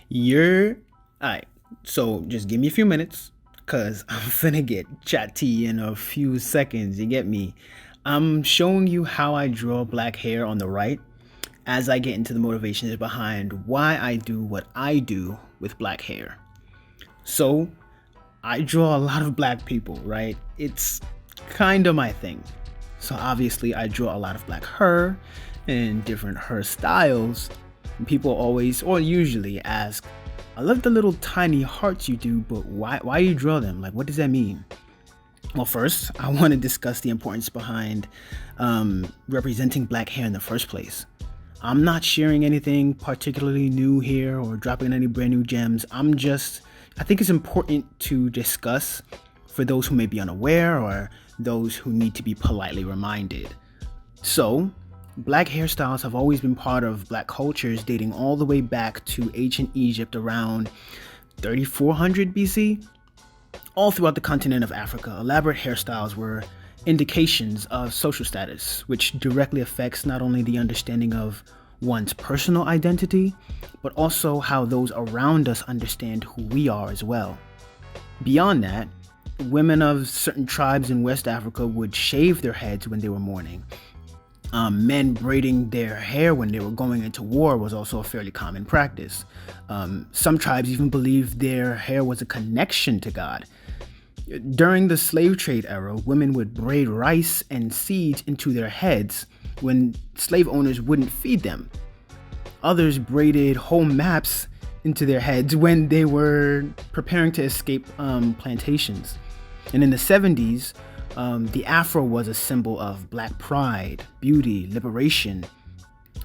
You're alright. So just give me a few minutes, cause I'm finna get chatty in a few seconds. You get me? I'm showing you how I draw black hair on the right as I get into the motivations behind why I do what I do with black hair. So I draw a lot of black people, right? It's kind of my thing. So obviously I draw a lot of black hair and different hairstyles. And people always or usually ask, I love the little tiny hearts you do, but why do you draw them? Like, what does that mean? Well, first, I want to discuss the importance behind representing black hair in the first place. I'm not sharing anything particularly new here or dropping any brand new gems. I think it's important to discuss for those who may be unaware or those who need to be politely reminded. So, black hairstyles have always been part of black cultures dating all the way back to ancient Egypt around 3400 BC. All throughout the continent of Africa, elaborate hairstyles were indications of social status, which directly affects not only the understanding of one's personal identity, but also how those around us understand who we are as well. Beyond that, women of certain tribes in West Africa would shave their heads when they were mourning. Men braiding their hair when they were going into war was also a fairly common practice. Some tribes even believed their hair was a connection to God. During the slave trade era, women would braid rice and seeds into their heads when slave owners wouldn't feed them. Others braided whole maps into their heads when they were preparing to escape plantations. And in the 70s, the afro was a symbol of black pride, beauty, liberation,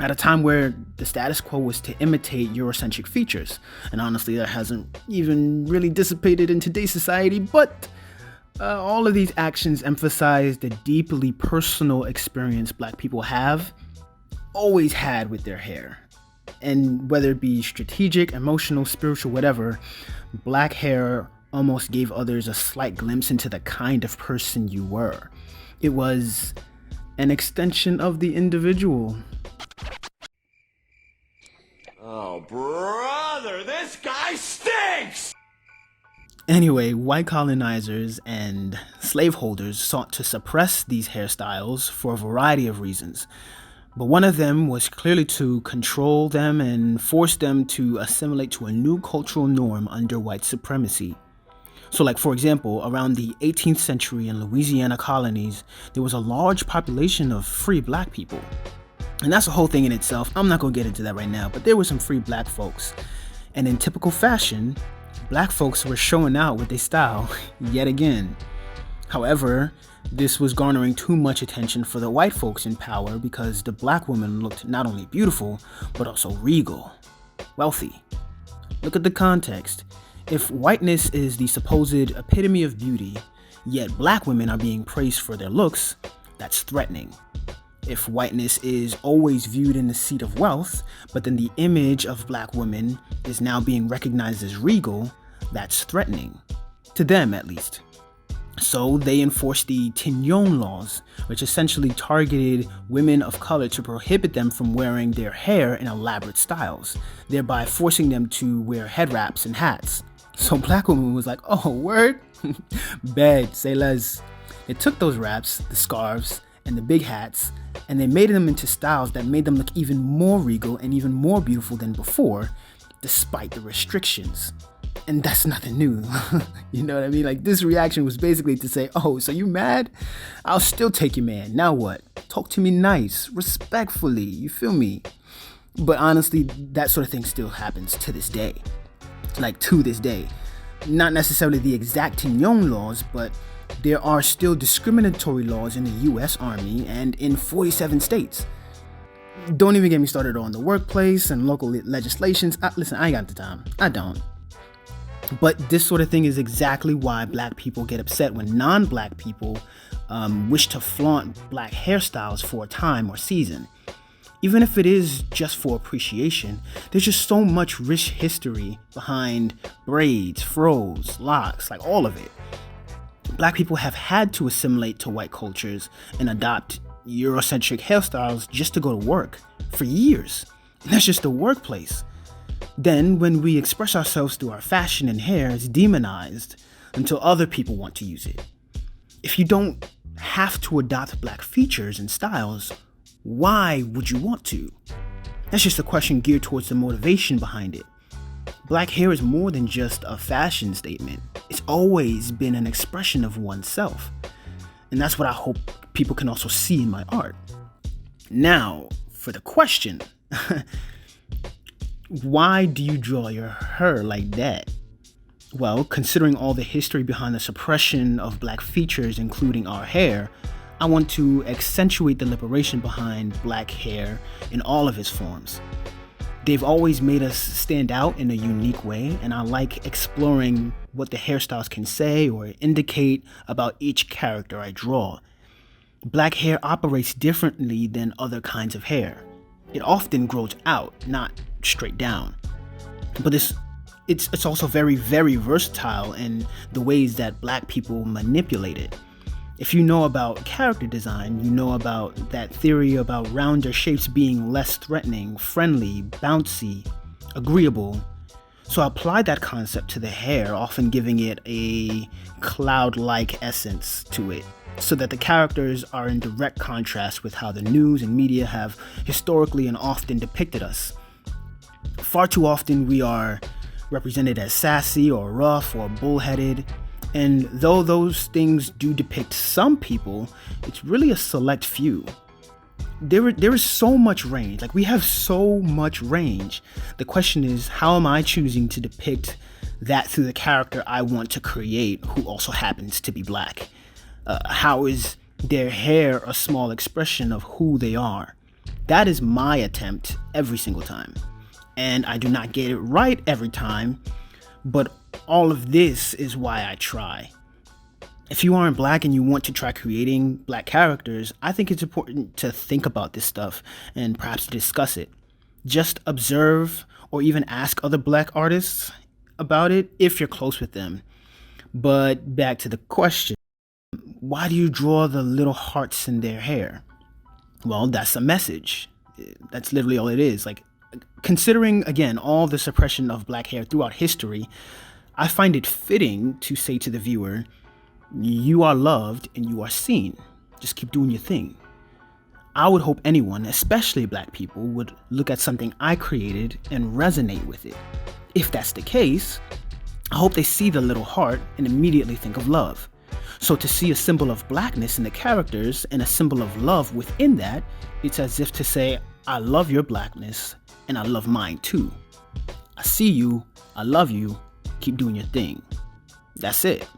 at a time where the status quo was to imitate Eurocentric features. And honestly, that hasn't even really dissipated in today's society, but all of these actions emphasize the deeply personal experience black people have always had with their hair. And whether it be strategic, emotional, spiritual, whatever, black hair almost gave others a slight glimpse into the kind of person you were. It was an extension of the individual. Oh, brother, this guy stinks! Anyway, white colonizers and slaveholders sought to suppress these hairstyles for a variety of reasons. But one of them was clearly to control them and force them to assimilate to a new cultural norm under white supremacy. So like, for example, around the 18th century in Louisiana colonies, there was a large population of free black people. And that's a whole thing in itself. I'm not gonna get into that right now, but there were some free black folks. And in typical fashion, black folks were showing out with their style yet again. However, this was garnering too much attention for the white folks in power because the black woman looked not only beautiful, but also regal, wealthy. Look at the context. If whiteness is the supposed epitome of beauty, yet black women are being praised for their looks, that's threatening. If whiteness is always viewed in the seat of wealth, but then the image of black women is now being recognized as regal, that's threatening. To them, at least. So they enforced the Tignon laws, which essentially targeted women of color to prohibit them from wearing their hair in elaborate styles, thereby forcing them to wear head wraps and hats. So black woman was like, oh, word? Bad, say less. They took those wraps, the scarves, and the big hats, and they made them into styles that made them look even more regal and even more beautiful than before, despite the restrictions. And that's nothing new. You know what I mean? Like, this reaction was basically to say, oh, so you mad? I'll still take your man. Now what? Talk to me nice, respectfully, you feel me? But honestly, that sort of thing still happens to this day. Like, to this day. Not necessarily the exact Tignon laws, but there are still discriminatory laws in the US Army and in 47 states. Don't even get me started on the workplace and local legislations. Listen, I ain't got the time. I don't. But this sort of thing is exactly why black people get upset when non-black people wish to flaunt black hairstyles for a time or season. Even if it is just for appreciation, there's just so much rich history behind braids, fros, locks, like all of it. Black people have had to assimilate to white cultures and adopt Eurocentric hairstyles just to go to work for years. That's just the workplace. Then, when we express ourselves through our fashion and hair, it's demonized until other people want to use it. If you don't have to adopt black features and styles, why would you want to? That's just a question geared towards the motivation behind it. Black hair is more than just a fashion statement. It's always been an expression of oneself. And that's what I hope people can also see in my art. Now, for the question, why do you draw your hair like that? Well, considering all the history behind the suppression of black features, including our hair, I want to accentuate the liberation behind black hair in all of its forms. They've always made us stand out in a unique way, and I like exploring what the hairstyles can say or indicate about each character I draw. Black hair operates differently than other kinds of hair. It often grows out, not straight down. But it's also very, very versatile in the ways that black people manipulate it. If you know about character design, you know about that theory about rounder shapes being less threatening, friendly, bouncy, agreeable. So I applied that concept to the hair, often giving it a cloud-like essence to it, so that the characters are in direct contrast with how the news and media have historically and often depicted us. Far too often we are represented as sassy or rough or bullheaded, and though those things do depict some people, it's really a select few. There is so much range, like we have so much range. The question is, how am I choosing to depict that through the character I want to create who also happens to be black? How is their hair a small expression of who they are? That is my attempt every single time. And I do not get it right every time, but all of this is why I try. If you aren't black and you want to try creating black characters, I think it's important to think about this stuff and perhaps discuss it. Just observe or even ask other black artists about it if you're close with them. But back to the question, why do you draw the little hearts in their hair? Well, that's a message. That's literally all it is. Like, considering, again, all the suppression of black hair throughout history, I find it fitting to say to the viewer, you are loved and you are seen. Just keep doing your thing. I would hope anyone, especially black people, would look at something I created and resonate with it. If that's the case, I hope they see the little heart and immediately think of love. So to see a symbol of blackness in the characters and a symbol of love within that, it's as if to say, I love your blackness and I love mine too. I see you, I love you, keep doing your thing. That's it.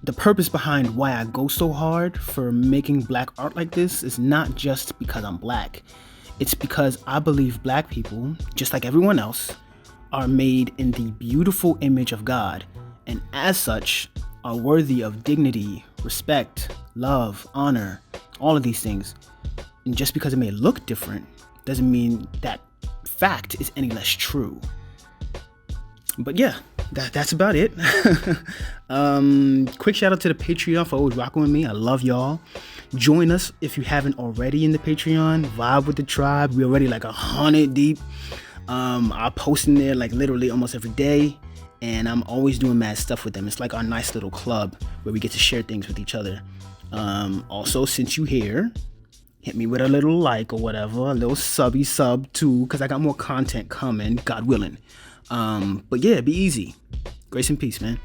The purpose behind why I go so hard for making black art like this is not just because I'm black. It's because I believe black people, just like everyone else, are made in the beautiful image of God, and as such, are worthy of dignity, respect, love, honor, all of these things. And just because it may look different doesn't mean that fact is any less true. But yeah, that's about it. Quick shout out to the Patreon for always rocking with me. I love y'all. Join us if you haven't already in the Patreon. Vibe with the tribe. We're already like 100 deep. I post in there like literally almost every day, and I'm always doing mad stuff with them. It's like our nice little club where we get to share things with each other. Also, since you here, hit me with a little like or whatever, a little sub too, because I got more content coming, God willing. But yeah, be easy. Grace and peace, man.